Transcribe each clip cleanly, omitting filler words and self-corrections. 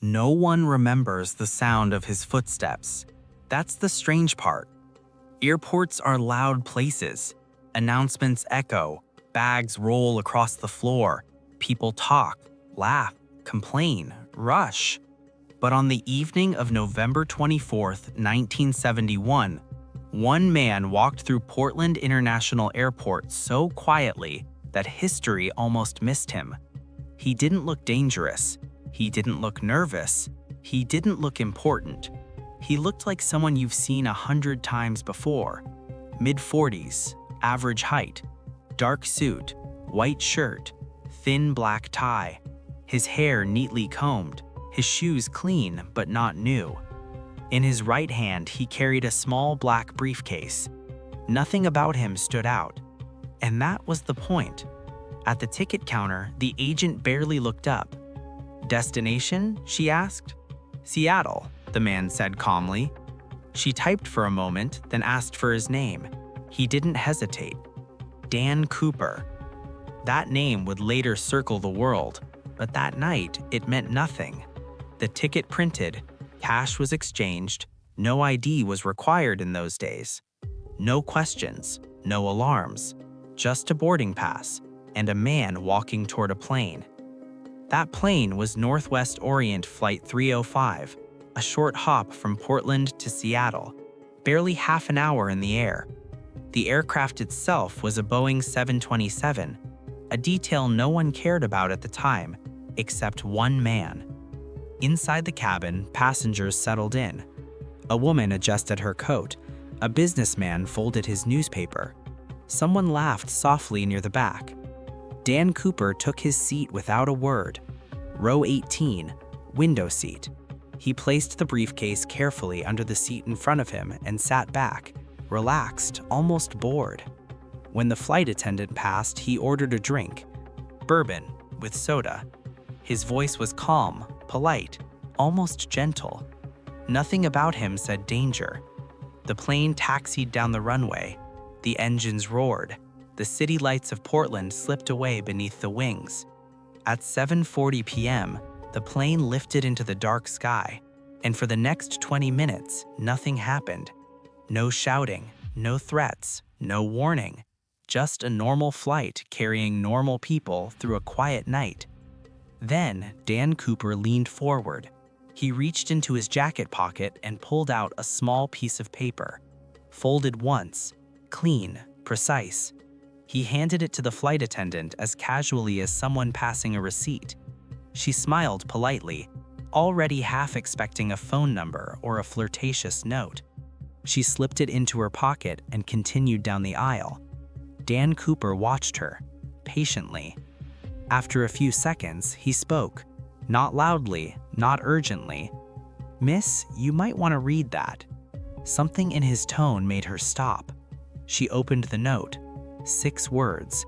No one remembers the sound of his footsteps. That's the strange part. Airports are loud places. Announcements echo, bags roll across the floor, people talk, laugh, complain, rush. But on the evening of November 24th, 1971, one man walked through Portland International Airport so quietly that history almost missed him. He didn't look dangerous. He didn't look nervous. He didn't look important. He looked like someone you've seen 100 times before. Mid-40s, average height, dark suit, white shirt, thin black tie, his hair neatly combed, his shoes clean but not new. In his right hand, he carried a small black briefcase. Nothing about him stood out. And that was the point. At the ticket counter, the agent barely looked up. "Destination?" she asked. "Seattle," the man said calmly. She typed for a moment, then asked for his name. He didn't hesitate. Dan Cooper. That name would later circle the world, but that night it meant nothing. The ticket printed, cash was exchanged, no ID was required in those days. No questions, no alarms, just a boarding pass and a man walking toward a plane. That plane was Northwest Orient Flight 305, a short hop from Portland to Seattle, barely half an hour in the air. The aircraft itself was a Boeing 727, a detail no one cared about at the time, except one man. Inside the cabin, passengers settled in. A woman adjusted her coat. A businessman folded his newspaper. Someone laughed softly near the back. Dan Cooper took his seat without a word. Row 18, window seat. He placed the briefcase carefully under the seat in front of him and sat back, relaxed, almost bored. When the flight attendant passed, he ordered a drink. Bourbon, with soda. His voice was calm, polite, almost gentle. Nothing about him said danger. The plane taxied down the runway. The engines roared. The city lights of Portland slipped away beneath the wings. At 7:40 p.m., the plane lifted into the dark sky, and for the next 20 minutes, nothing happened. No shouting, no threats, no warning. Just a normal flight carrying normal people through a quiet night. Then, Dan Cooper leaned forward. He reached into his jacket pocket and pulled out a small piece of paper. Folded once, clean, precise. He handed it to the flight attendant as casually as someone passing a receipt. She smiled politely, already half expecting a phone number or a flirtatious note. She slipped it into her pocket and continued down the aisle. Dan Cooper watched her, patiently. After a few seconds, he spoke, not loudly, not urgently. "Miss, you might want to read that." Something in his tone made her stop. She opened the note. 6 words,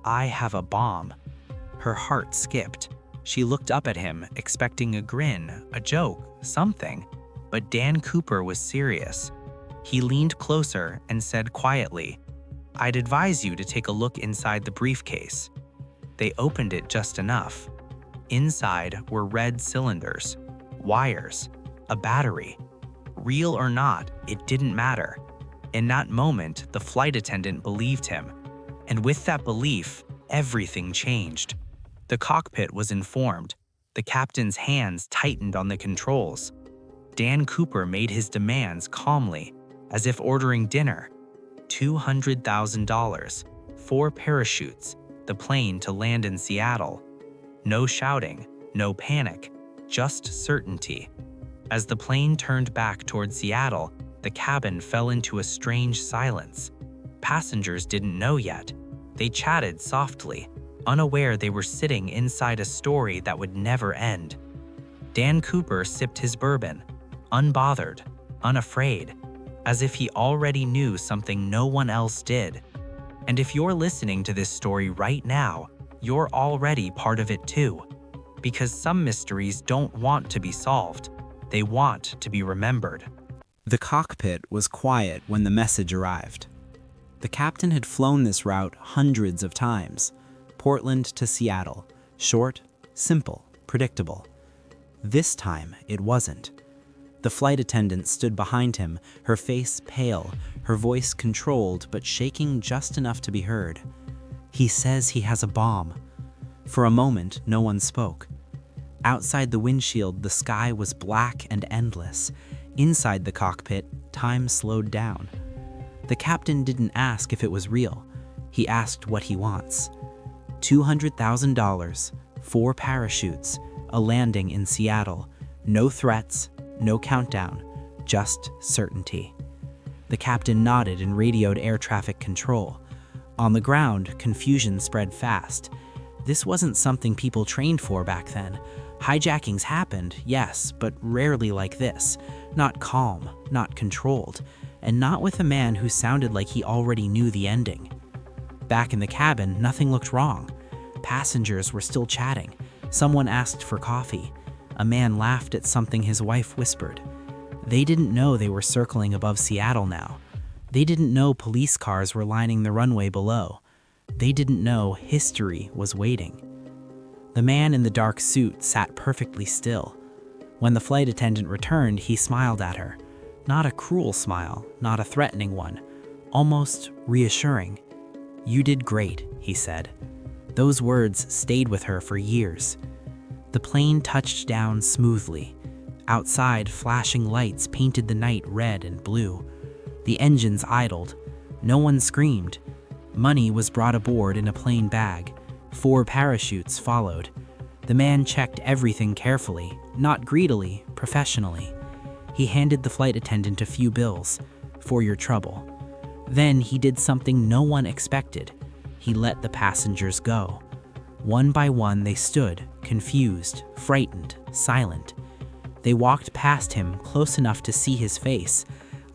"I have a bomb." Her heart skipped. She looked up at him, expecting a grin, a joke, something. But Dan Cooper was serious. He leaned closer and said quietly, "I'd advise you to take a look inside the briefcase." They opened it just enough. Inside were red cylinders, wires, a battery. Real or not, it didn't matter. In that moment, the flight attendant believed him. And with that belief, everything changed. The cockpit was informed. The captain's hands tightened on the controls. Dan Cooper made his demands calmly, as if ordering dinner. $200,000, 4 parachutes, the plane to land in Seattle. No shouting, no panic, just certainty. As the plane turned back toward Seattle, the cabin fell into a strange silence. Passengers didn't know yet. They chatted softly, unaware they were sitting inside a story that would never end. Dan Cooper sipped his bourbon, unbothered, unafraid, as if he already knew something no one else did. And if you're listening to this story right now, you're already part of it too. Because some mysteries don't want to be solved. They want to be remembered. The cockpit was quiet when the message arrived. The captain had flown this route hundreds of times. Portland to Seattle. Short, simple, predictable. This time, it wasn't. The flight attendant stood behind him, her face pale, her voice controlled but shaking just enough to be heard. "He says he has a bomb." For a moment, no one spoke. Outside the windshield, the sky was black and endless. Inside the cockpit, time slowed down. The captain didn't ask if it was real. He asked what he wants. $200,000, 4 parachutes, a landing in Seattle, no threats, no countdown, just certainty. The captain nodded and radioed air traffic control. On the ground, confusion spread fast. This wasn't something people trained for back then. Hijackings happened, yes, but rarely like this. Not calm, not controlled, and not with a man who sounded like he already knew the ending. Back in the cabin, nothing looked wrong. Passengers were still chatting. Someone asked for coffee. A man laughed at something his wife whispered. They didn't know they were circling above Seattle now. They didn't know police cars were lining the runway below. They didn't know history was waiting. The man in the dark suit sat perfectly still. When the flight attendant returned, he smiled at her. Not a cruel smile, not a threatening one, almost reassuring. "You did great," he said. Those words stayed with her for years. The plane touched down smoothly. Outside, flashing lights painted the night red and blue. The engines idled. No one screamed. Money was brought aboard in a plain bag. 4 parachutes followed. The man checked everything carefully, not greedily, professionally. He handed the flight attendant a few bills. "For your trouble." Then he did something no one expected. He let the passengers go. One by one they stood, confused, frightened, silent. They walked past him close enough to see his face.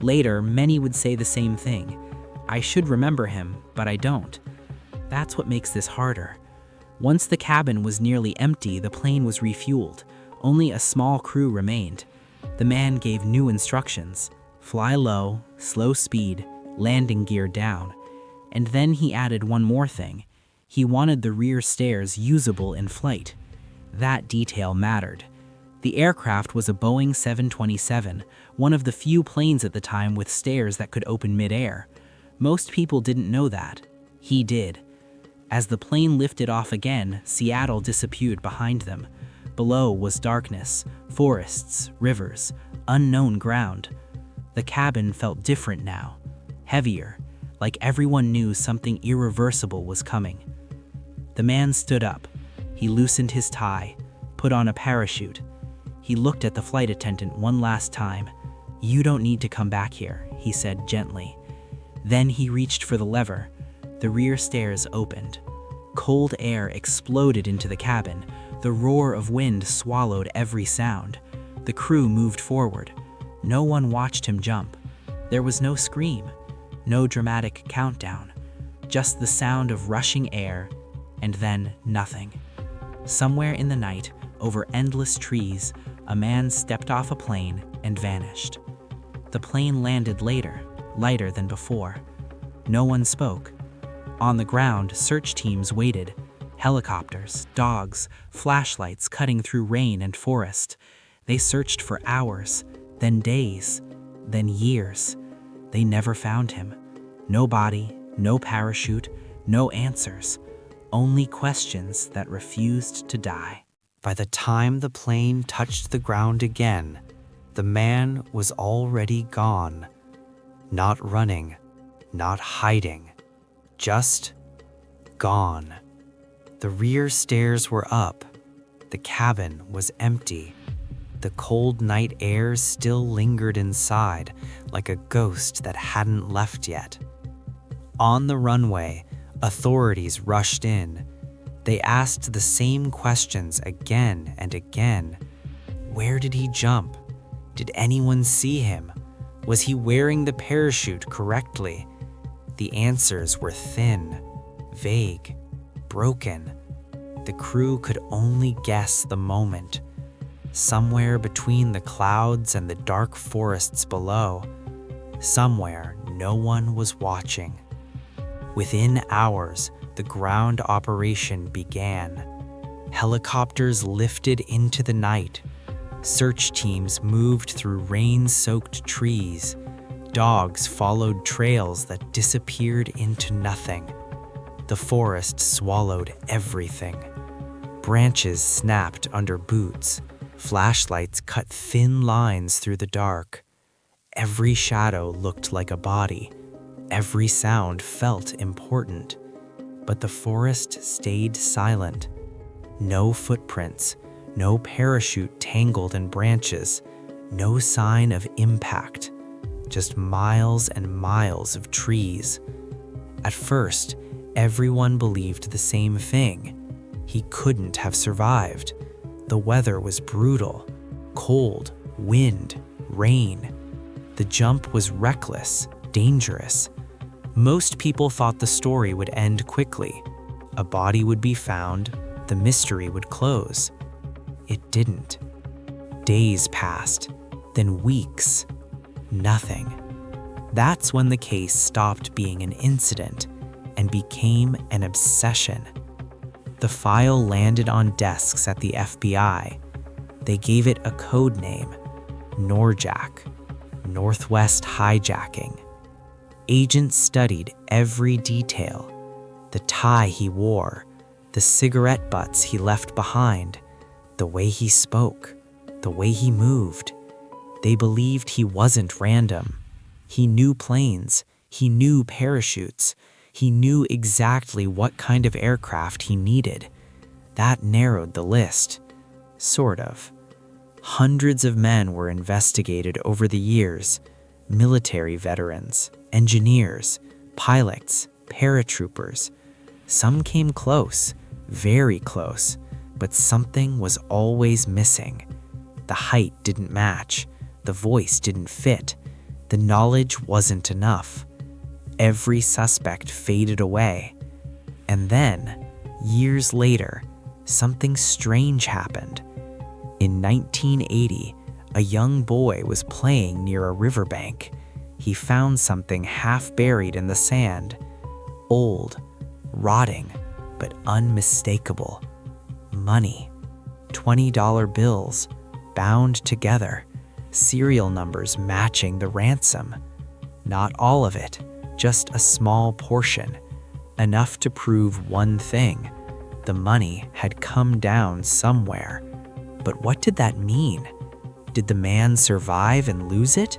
Later, many would say the same thing. "I should remember him, but I don't." That's what makes this harder. Once the cabin was nearly empty, the plane was refueled. Only a small crew remained. The man gave new instructions: fly low, slow speed, landing gear down. And then he added one more thing. He wanted the rear stairs usable in flight. That detail mattered. The aircraft was a Boeing 727, one of the few planes at the time with stairs that could open mid-air. Most people didn't know that. He did. As the plane lifted off again, Seattle disappeared behind them. Below was darkness, forests, rivers, unknown ground. The cabin felt different now, heavier, like everyone knew something irreversible was coming. The man stood up. He loosened his tie, put on a parachute. He looked at the flight attendant one last time. "You don't need to come back here," he said gently. Then he reached for the lever. The rear stairs opened. Cold air exploded into the cabin. The roar of wind swallowed every sound. The crew moved forward. No one watched him jump. There was no scream, no dramatic countdown, just the sound of rushing air, and then nothing. Somewhere in the night, over endless trees, a man stepped off a plane and vanished. The plane landed later, lighter than before. No one spoke. On the ground, search teams waited. Helicopters, dogs, flashlights cutting through rain and forest. They searched for hours, then days, then years. They never found him. No body, no parachute, no answers. Only questions that refused to die. By the time the plane touched the ground again, the man was already gone. Not running, not hiding, just gone. The rear stairs were up. The cabin was empty. The cold night air still lingered inside, like a ghost that hadn't left yet. On the runway, authorities rushed in. They asked the same questions again and again. Where did he jump? Did anyone see him? Was he wearing the parachute correctly? The answers were thin, vague, broken. The crew could only guess the moment. Somewhere between the clouds and the dark forests below. Somewhere no one was watching. Within hours, the ground operation began. Helicopters lifted into the night. Search teams moved through rain-soaked trees. Dogs followed trails that disappeared into nothing. The forest swallowed everything. Branches snapped under boots. Flashlights cut thin lines through the dark. Every shadow looked like a body. Every sound felt important. But the forest stayed silent. No footprints, no parachute tangled in branches, no sign of impact. Just miles and miles of trees. At first, everyone believed the same thing. He couldn't have survived. The weather was brutal. Cold, wind, rain. The jump was reckless, dangerous. Most people thought the story would end quickly. A body would be found, the mystery would close. It didn't. Days passed, then weeks. Nothing. That's when the case stopped being an incident and became an obsession. The file landed on desks at the FBI. They gave it a code name, Norjack, Northwest Hijacking. Agents studied every detail: the tie he wore, the cigarette butts he left behind, the way he spoke, the way he moved. They believed he wasn't random. He knew planes, he knew parachutes, he knew exactly what kind of aircraft he needed. That narrowed the list. Sort of. Hundreds of men were investigated over the years. Military veterans, engineers, pilots, paratroopers. Some came close, very close, but something was always missing. The height didn't match. The voice didn't fit. The knowledge wasn't enough. Every suspect faded away. And then, years later, something strange happened. In 1980, a young boy was playing near a riverbank. He found something half buried in the sand. Old, rotting, but unmistakable. Money. $20 bills, bound together. Serial numbers matching the ransom. Not all of it, just a small portion. Enough to prove one thing: the money had come down somewhere. But what did that mean? Did the man survive and lose it?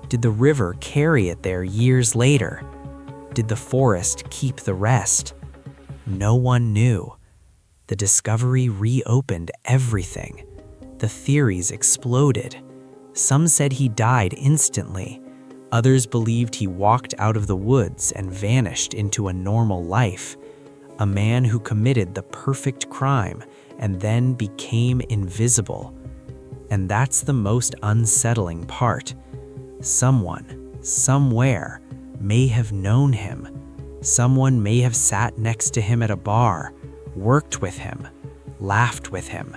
Did the river carry it there years later? Did the forest keep the rest? No one knew. The discovery reopened everything. The theories exploded. Some said he died instantly. Others believed he walked out of the woods and vanished into a normal life. A man who committed the perfect crime and then became invisible. And that's the most unsettling part. Someone, somewhere, may have known him. Someone may have sat next to him at a bar, worked with him, laughed with him,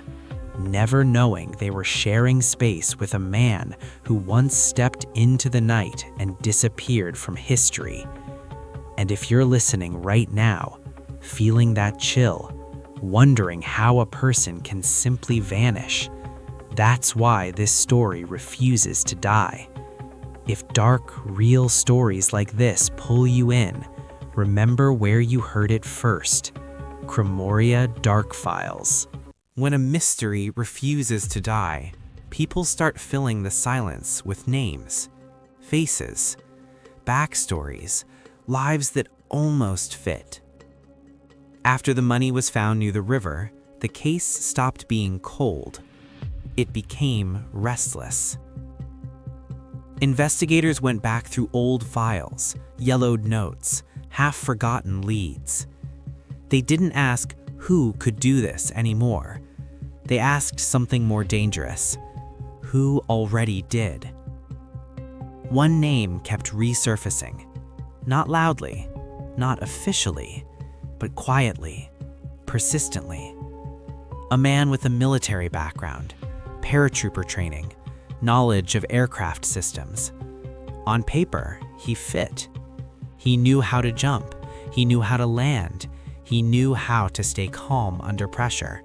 never knowing they were sharing space with a man who once stepped into the night and disappeared from history. And if you're listening right now, feeling that chill, wondering how a person can simply vanish, that's why this story refuses to die. If dark, real stories like this pull you in, remember where you heard it first. Crimoria Dark Files. When a mystery refuses to die, people start filling the silence with names, faces, backstories, lives that almost fit. After the money was found near the river, the case stopped being cold. It became restless. Investigators went back through old files, yellowed notes, half-forgotten leads. They didn't ask who could do this anymore. They asked something more dangerous: who already did? One name kept resurfacing, not loudly, not officially, but quietly, persistently. A man with a military background, paratrooper training, knowledge of aircraft systems. On paper, he fit. He knew how to jump. He knew how to land. He knew how to stay calm under pressure.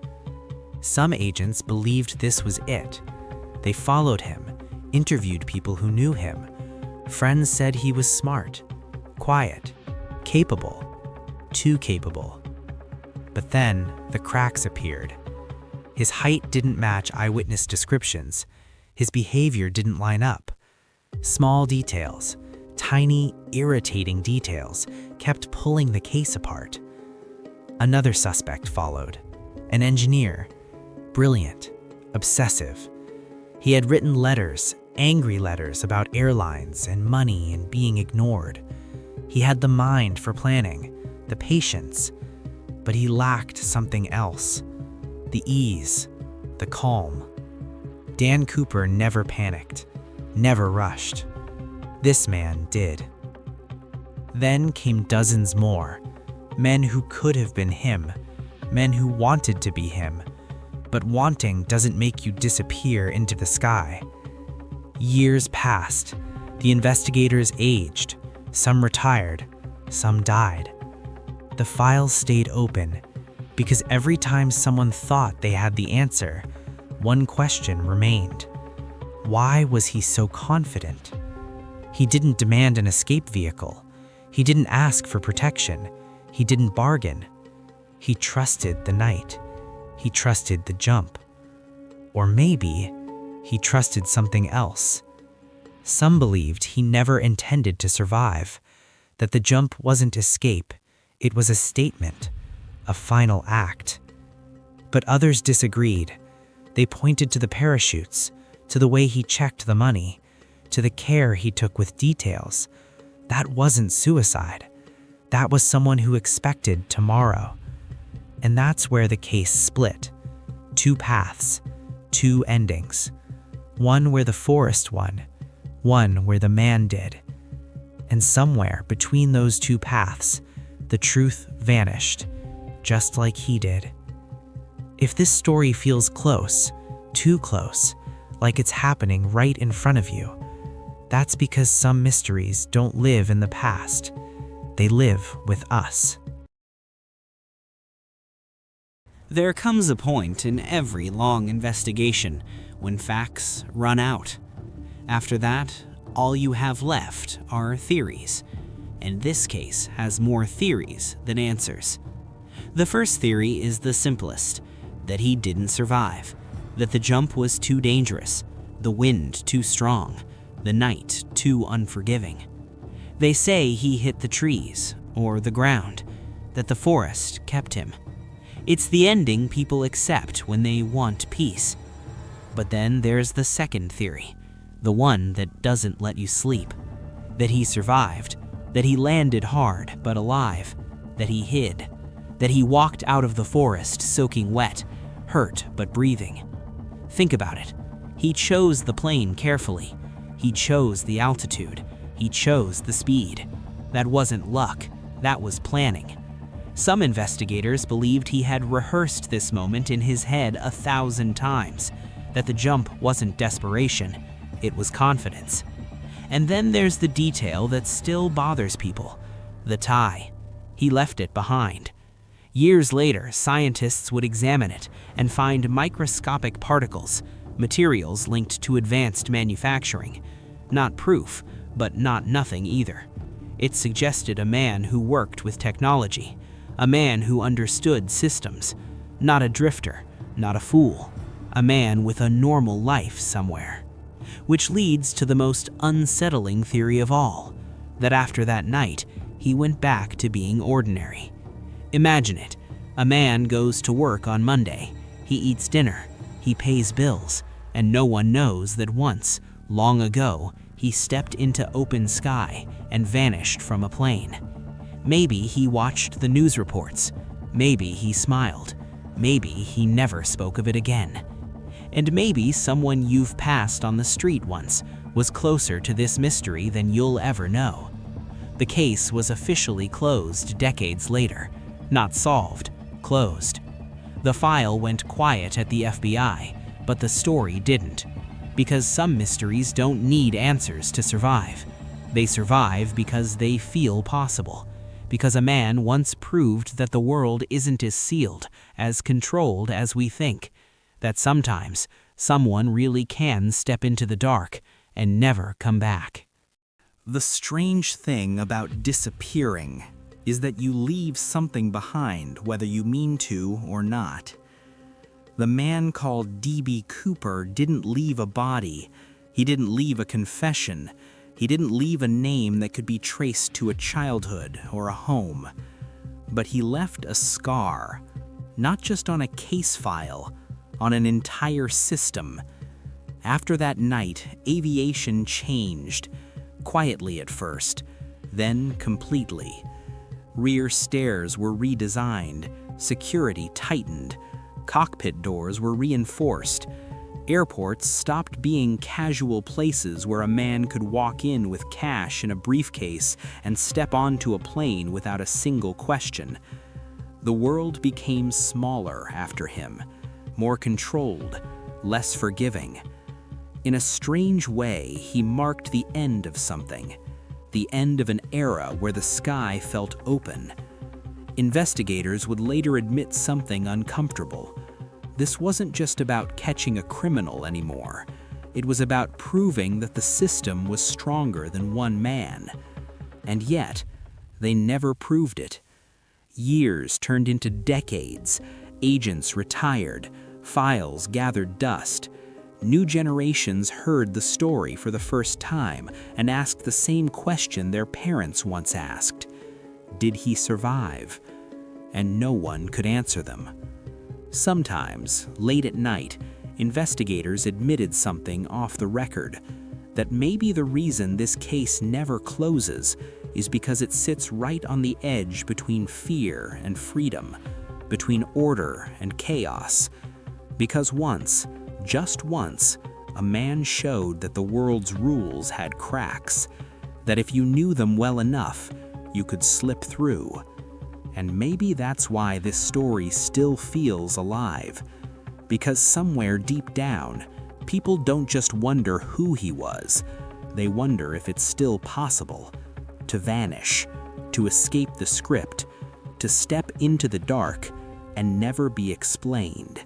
Some agents believed this was it. They followed him, interviewed people who knew him. Friends said he was smart, quiet, capable, too capable. But then the cracks appeared. His height didn't match eyewitness descriptions. His behavior didn't line up. Small details, tiny, irritating details, kept pulling the case apart. Another suspect followed, an engineer, brilliant, obsessive. He had written letters, angry letters about airlines and money and being ignored. He had the mind for planning, the patience, but he lacked something else, the ease, the calm. Dan Cooper never panicked, never rushed. This man did. Then came dozens more, men who could have been him, men who wanted to be him. But wanting doesn't make you disappear into the sky. Years passed. The investigators aged. Some retired. Some died. The files stayed open because every time someone thought they had the answer, one question remained. Why was he so confident? He didn't demand an escape vehicle. He didn't ask for protection. He didn't bargain. He trusted the night. He trusted the jump. Or maybe he trusted something else. Some believed he never intended to survive, that the jump wasn't escape, it was a statement, a final act. But others disagreed. They pointed to the parachutes, to the way he checked the money, to the care he took with details. That wasn't suicide. That was someone who expected tomorrow. And that's where the case split. Two paths, two endings. One where the forest won, one where the man did. And somewhere between those two paths, the truth vanished, just like he did. If this story feels close, too close, like it's happening right in front of you, that's because some mysteries don't live in the past. They live with us. There comes a point in every long investigation when facts run out. After that, all you have left are theories, and this case has more theories than answers. The first theory is the simplest, that he didn't survive, that the jump was too dangerous, the wind too strong, the night too unforgiving. They say he hit the trees or the ground, that the forest kept him. It's the ending people accept when they want peace. But then there's the second theory, the one that doesn't let you sleep. That he survived, that he landed hard but alive, that he hid, that he walked out of the forest soaking wet, hurt but breathing. Think about it. He chose the plane carefully. He chose the altitude. He chose the speed. That wasn't luck, that was planning. Some investigators believed he had rehearsed this moment in his head 1,000 times, that the jump wasn't desperation, it was confidence. And then there's the detail that still bothers people, the tie. He left it behind. Years later, scientists would examine it and find microscopic particles, materials linked to advanced manufacturing. Not proof, but not nothing either. It suggested a man who worked with technology, a man who understood systems, not a drifter, not a fool, a man with a normal life somewhere. Which leads to the most unsettling theory of all, that after that night, he went back to being ordinary. Imagine it. A man goes to work on Monday, he eats dinner, he pays bills, and no one knows that once, long ago, he stepped into open sky and vanished from a plane. Maybe he watched the news reports. Maybe he smiled. Maybe he never spoke of it again. And maybe someone you've passed on the street once was closer to this mystery than you'll ever know. The case was officially closed decades later. Not solved, closed. The file went quiet at the FBI, but the story didn't. Because some mysteries don't need answers to survive. They survive because they feel possible. Because a man once proved that the world isn't as sealed, as controlled as we think. That sometimes Someone really can step into the dark and never come back. The strange thing about disappearing is that you leave something behind, whether you mean to or not. The man called D.B. Cooper didn't leave a body. He didn't leave a confession. He didn't leave a name that could be traced to a childhood or a home. But he left a scar, not just on a case file, on an entire system. After that night, aviation changed, quietly at first, then completely. Rear stairs were redesigned, security tightened, cockpit doors were reinforced. Airports stopped being casual places where a man could walk in with cash in a briefcase and step onto a plane without a single question. The world became smaller after him, more controlled, less forgiving. In a strange way, he marked the end of something, the end of an era where the sky felt open. Investigators would later admit something uncomfortable. This wasn't just about catching a criminal anymore. It was about proving that the system was stronger than one man. And yet, they never proved it. Years turned into decades. Agents retired. Files gathered dust. New generations heard the story for the first time and asked the same question their parents once asked. Did he survive? And no one could answer them. Sometimes, late at night, investigators admitted something off the record, that maybe the reason this case never closes is because it sits right on the edge between fear and freedom, between order and chaos. Because once, just once, a man showed that the world's rules had cracks, that if you knew them well enough, you could slip through. And maybe that's why this story still feels alive. Because somewhere deep down, people don't just wonder who he was, they wonder if it's still possible to vanish, to escape the script, to step into the dark and never be explained.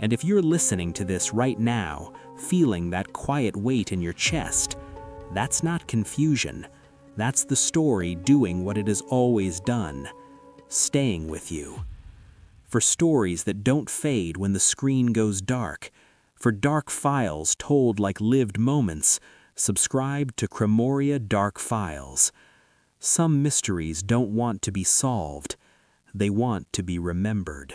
And if you're listening to this right now, feeling that quiet weight in your chest, that's not confusion. That's the story doing what it has always done, staying with you. For stories that don't fade when the screen goes dark, for dark files told like lived moments, subscribe to Cremoria Dark Files. Some mysteries don't want to be solved, they want to be remembered.